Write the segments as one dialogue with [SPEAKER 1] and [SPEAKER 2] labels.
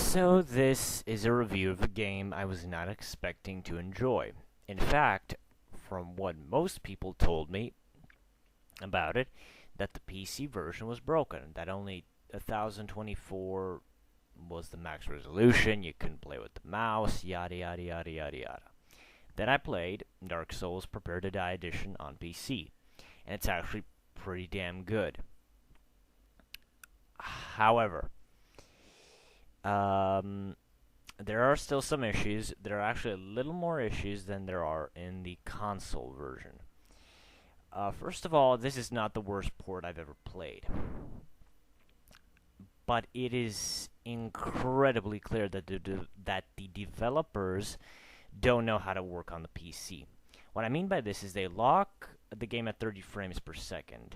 [SPEAKER 1] So this is a review of a game I was not expecting to enjoy. In fact, from what most people told me about it, that the PC version was broken, that only 1024 was the max resolution, you couldn't play with the mouse, yada yada yada yada yada. Then I played Dark Souls Prepare to Die Edition on PC, and it's actually pretty damn good. However, um, there are still some issues. There are actually a little more issues than there are in the console version. First of all, this is not the worst port I've ever played, but it is incredibly clear that the developers don't know how to work on the PC. What I mean by this is they lock the game at 30 frames per second,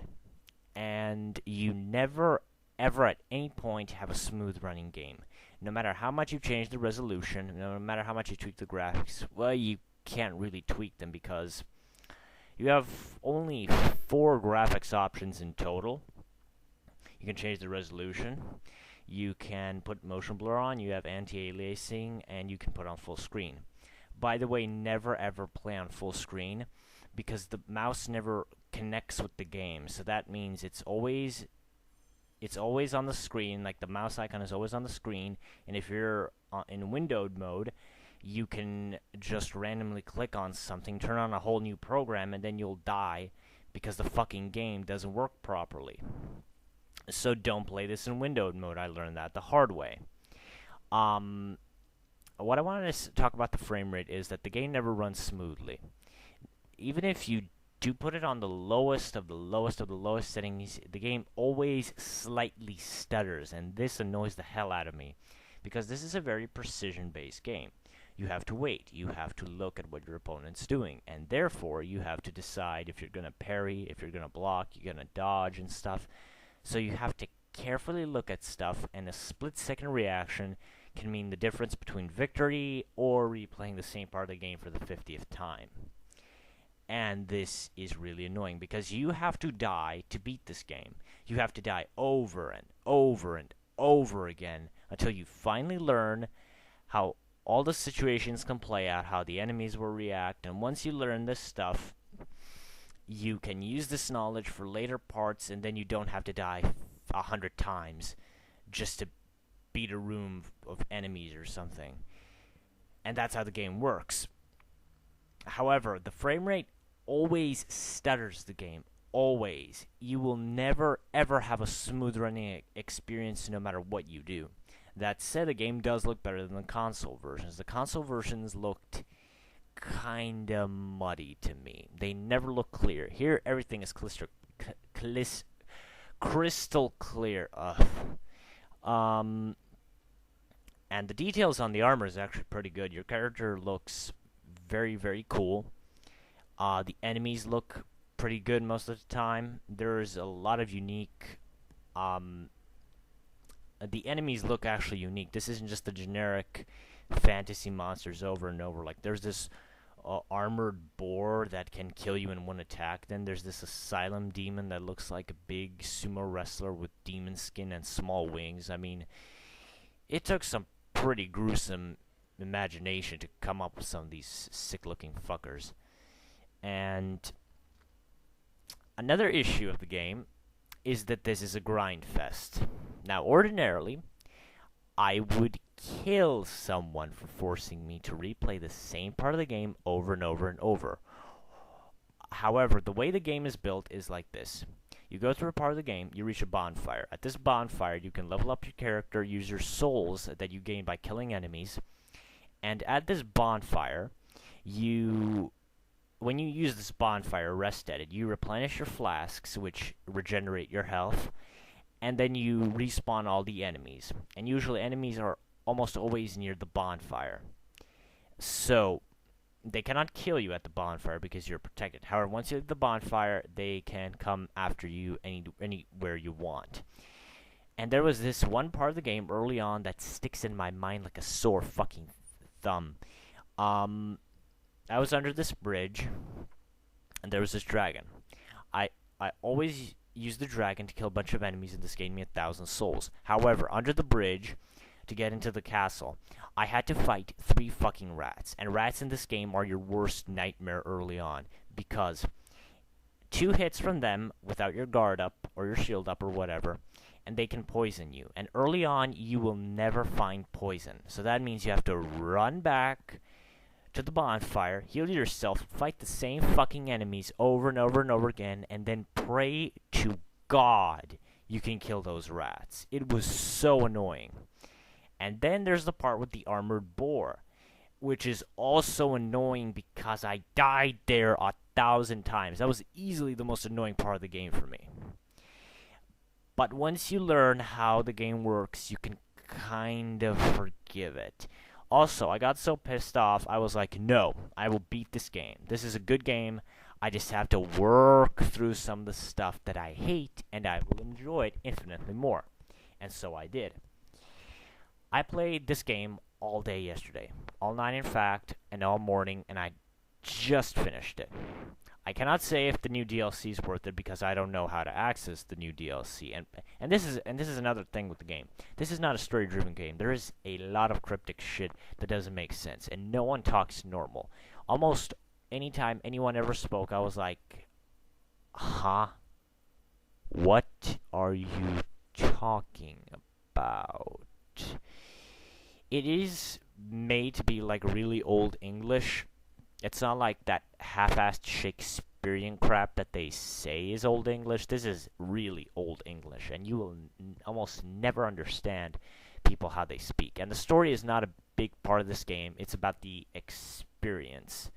[SPEAKER 1] and you never ever at any point have a smooth running game. No matter how much you change the resolution, no matter how much you tweak the graphics, well, you can't really tweak them because you have only 4 graphics options in total. You can change the resolution, you can put motion blur on, you have anti-aliasing, and you can put on full screen. By the way, never ever play on full screen because the mouse never connects with the game. So that means it's always on the screen, like the mouse icon is always on the screen, and if you're in windowed mode, you can just randomly click on something, turn on a whole new program, and then you'll die because the fucking game doesn't work properly. So don't play this in windowed mode. I learned that the hard way. What I wanted to talk about the frame rate is that the game never runs smoothly. Even if you do put it on the lowest of the lowest of the lowest settings, the game always slightly stutters, and this annoys the hell out of me because this is a very precision-based game. You have to wait, you have to look at what your opponent's doing, and therefore you have to decide if you're going to parry, if you're going to block, you're going to dodge and stuff. So you have to carefully look at stuff, and a split-second reaction can mean the difference between victory or replaying the same part of the game for the 50th time. And this is really annoying because you have to die to beat this game. You have to die over and over and over again until you finally learn how all the situations can play out, how the enemies will react, and once you learn this stuff, you can use this knowledge for later parts, and then you don't have to die 100 times just to beat a room of enemies or something. And that's how the game works. However, the frame rate always stutters the game. Always. You will never, ever have a smooth running experience no matter what you do. That said, the game does look better than the console versions. The console versions looked kinda muddy to me. They never look clear. Here, everything is crystal clear. And the details on the armor is actually pretty good. Your character looks very, very cool. The enemies look pretty good most of the time. There's a lot of unique... the enemies look actually unique. This isn't just the generic fantasy monsters over and over. Like, there's this armored boar that can kill you in one attack. Then there's this asylum demon that looks like a big sumo wrestler with demon skin and small wings. I mean, it took some pretty gruesome imagination to come up with some of these sick-looking fuckers. And another issue of the game is that this is a grind fest. Now, ordinarily, I would kill someone for forcing me to replay the same part of the game over and over and over. However, the way the game is built is like this. You go through a part of the game, you reach a bonfire. At this bonfire, you can level up your character, use your souls that you gain by killing enemies. And at this bonfire, when you use this bonfire, rest at it, you replenish your flasks, which regenerate your health, and then you respawn all the enemies. And usually enemies are almost always near the bonfire. So, they cannot kill you at the bonfire because you're protected. However, once you leave the bonfire, they can come after you anywhere you want. And there was this one part of the game early on that sticks in my mind like a sore fucking thumb. I was under this bridge, and there was this dragon. I always used the dragon to kill a bunch of enemies, and this gained me 1,000 souls. However, under the bridge, to get into the castle, I had to fight 3 fucking rats. And rats in this game are your worst nightmare early on, because 2 hits from them without your guard up or your shield up or whatever, and they can poison you. And early on, you will never find poison. So that means you have to run back to the bonfire, heal yourself, fight the same fucking enemies over and over and over again, and then pray to God you can kill those rats. It was so annoying. And then there's the part with the armored boar, which is also annoying because I died there 1,000 times. That was easily the most annoying part of the game for me. But once you learn how the game works, you can kind of forgive it. Also, I got so pissed off, I was like, no, I will beat this game. This is a good game. I just have to work through some of the stuff that I hate, and I will enjoy it infinitely more. And so I did. I played this game all day yesterday. All night, in fact, and all morning, and I just finished it. I cannot say if the new DLC is worth it because I don't know how to access the new DLC. And this is another thing with the game. This is not a story-driven game. There is a lot of cryptic shit that doesn't make sense, and no one talks normal. Almost anytime anyone ever spoke, I was like, huh? What are you talking about? It is made to be like really old English. It's not like that half-assed Shakespearean crap that they say is Old English. This is really Old English, and you will almost never understand people how they speak. And the story is not a big part of this game. It's about the experience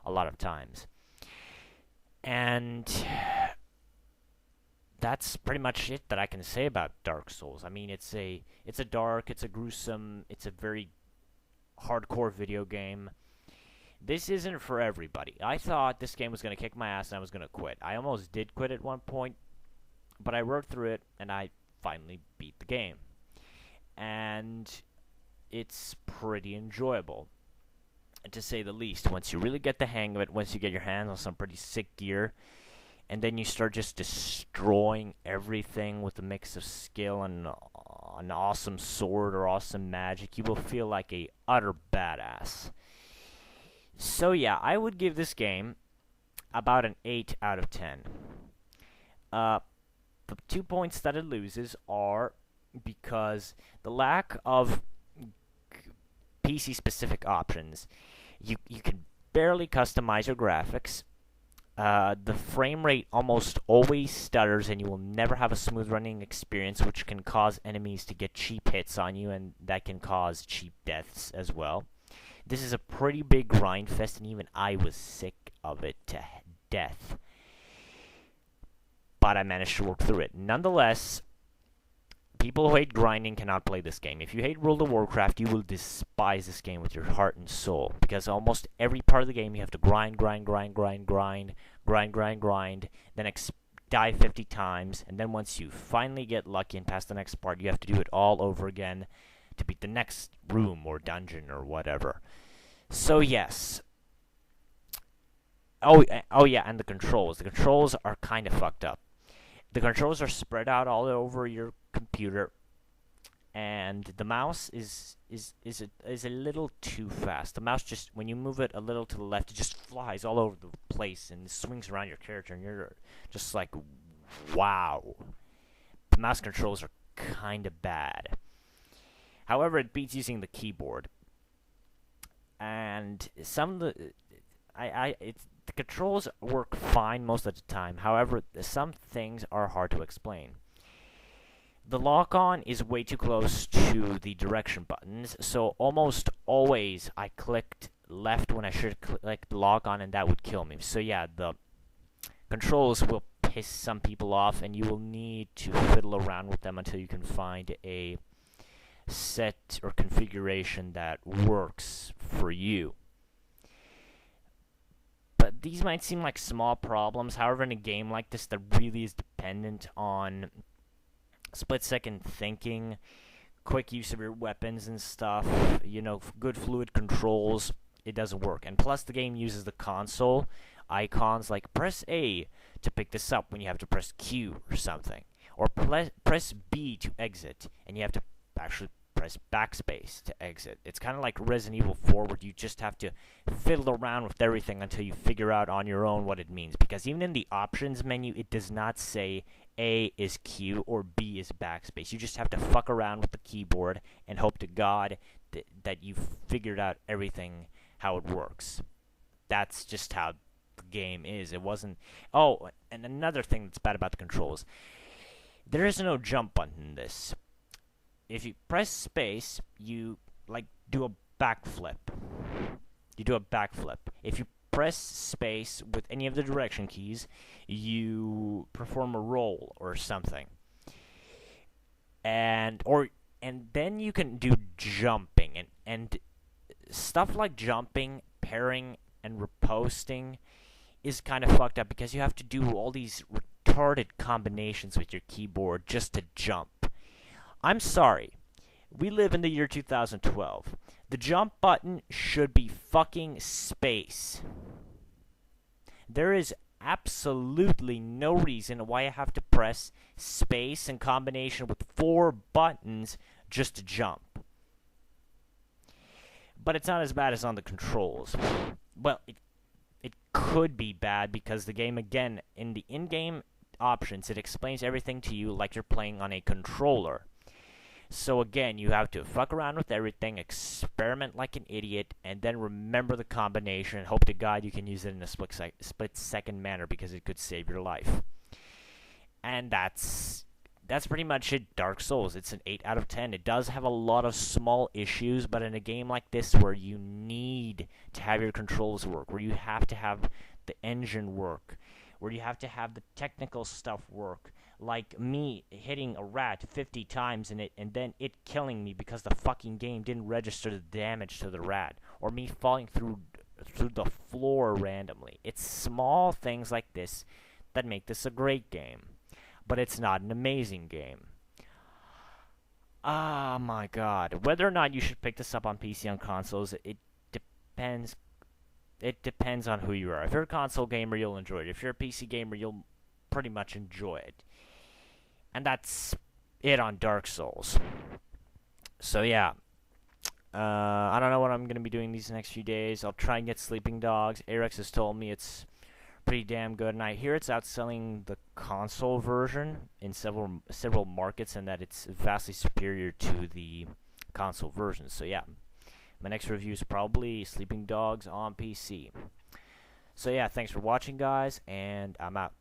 [SPEAKER 1] a lot of times. And that's pretty much it that I can say about Dark Souls. I mean, it's a dark, it's a gruesome, it's a very hardcore video game. This isn't for everybody. I thought this game was going to kick my ass and I was going to quit. I almost did quit at one point, but I worked through it and I finally beat the game. And it's pretty enjoyable, to say the least. Once you really get the hang of it, once you get your hands on some pretty sick gear, and then you start just destroying everything with a mix of skill and an awesome sword or awesome magic, you will feel like a utter badass. So yeah, I would give this game about an 8 out of 10. The 2 points that it loses are because the lack of PC-specific options. You can barely customize your graphics. The frame rate almost always stutters, and you will never have a smooth running experience, which can cause enemies to get cheap hits on you, and that can cause cheap deaths as well. This is a pretty big grind fest, and even I was sick of it to death. But I managed to work through it. Nonetheless, people who hate grinding cannot play this game. If you hate World of Warcraft, you will despise this game with your heart and soul. Because almost every part of the game, you have to grind, then die 50 times. And then once you finally get lucky and pass the next part, you have to do it all over again to beat the next room or dungeon or whatever. So yes. Oh yeah, and the controls. The controls are kind of fucked up. The controls are spread out all over your computer, and the mouse is a little too fast. The mouse just, when you move it a little to the left, it just flies all over the place and swings around your character, and you're just like, wow. The mouse controls are kind of bad. However, it beats using the keyboard. And some of the the controls work fine most of the time. However, some things are hard to explain. The lock-on is way too close to the direction buttons, so almost always I clicked left when I should click the lock-on, and that would kill me. So yeah, the controls will piss some people off, and you will need to fiddle around with them until you can find a set or configuration that works for you. But these might seem like small problems. However, in a game like this that really is dependent on split-second thinking, quick use of your weapons and stuff, you know, good fluid controls, it doesn't work. And plus, the game uses the console icons, like press A to pick this up when you have to press Q or something, or press B to exit, and you have to actually press press backspace to exit. It's kind of like Resident Evil 4, where you just have to fiddle around with everything until you figure out on your own what it means. Because even in the options menu, it does not say A is Q or B is backspace. You just have to fuck around with the keyboard and hope to God that you've figured out everything, how it works. That's just how the game is. It wasn't... Oh, and another thing that's bad about the controls. There is no jump button in this. If you press space, you, like, do a backflip. You do a backflip. If you press space with any of the direction keys, you perform a roll or something. And then you can do jumping. And stuff like jumping, parrying, and riposting is kind of fucked up because you have to do all these retarded combinations with your keyboard just to jump. I'm sorry. We live in the year 2012. The jump button should be fucking space. There is absolutely no reason why I have to press space in combination with 4 buttons just to jump. But it's not as bad as on the controls. Well, it could be bad because the game, again, in the in-game options, it explains everything to you like you're playing on a controller. So again, you have to fuck around with everything, experiment like an idiot, and then remember the combination and hope to God you can use it in a split-second manner because it could save your life. And that's pretty much it. Dark Souls, it's an 8 out of 10. It does have a lot of small issues, but in a game like this where you need to have your controls work, where you have to have the engine work, where you have to have the technical stuff work, like me hitting a rat 50 times in it and then it killing me because the fucking game didn't register the damage to the rat, or me falling through the floor randomly. It's small things like this that make this a great game, but it's not an amazing game. Ah, my God. Whether or not you should pick this up on PC and consoles, it depends. It depends on who you are. If you're a console gamer, you'll enjoy it. If you're a PC gamer, you'll pretty much enjoy it. And that's it on Dark Souls. So yeah, I don't know what I'm going to be doing these next few days. I'll try and get Sleeping Dogs. Arex has told me it's pretty damn good, and I hear it's outselling the console version in several markets, and that it's vastly superior to the console version. So yeah, my next review is probably Sleeping Dogs on PC. So yeah, thanks for watching, guys, and I'm out.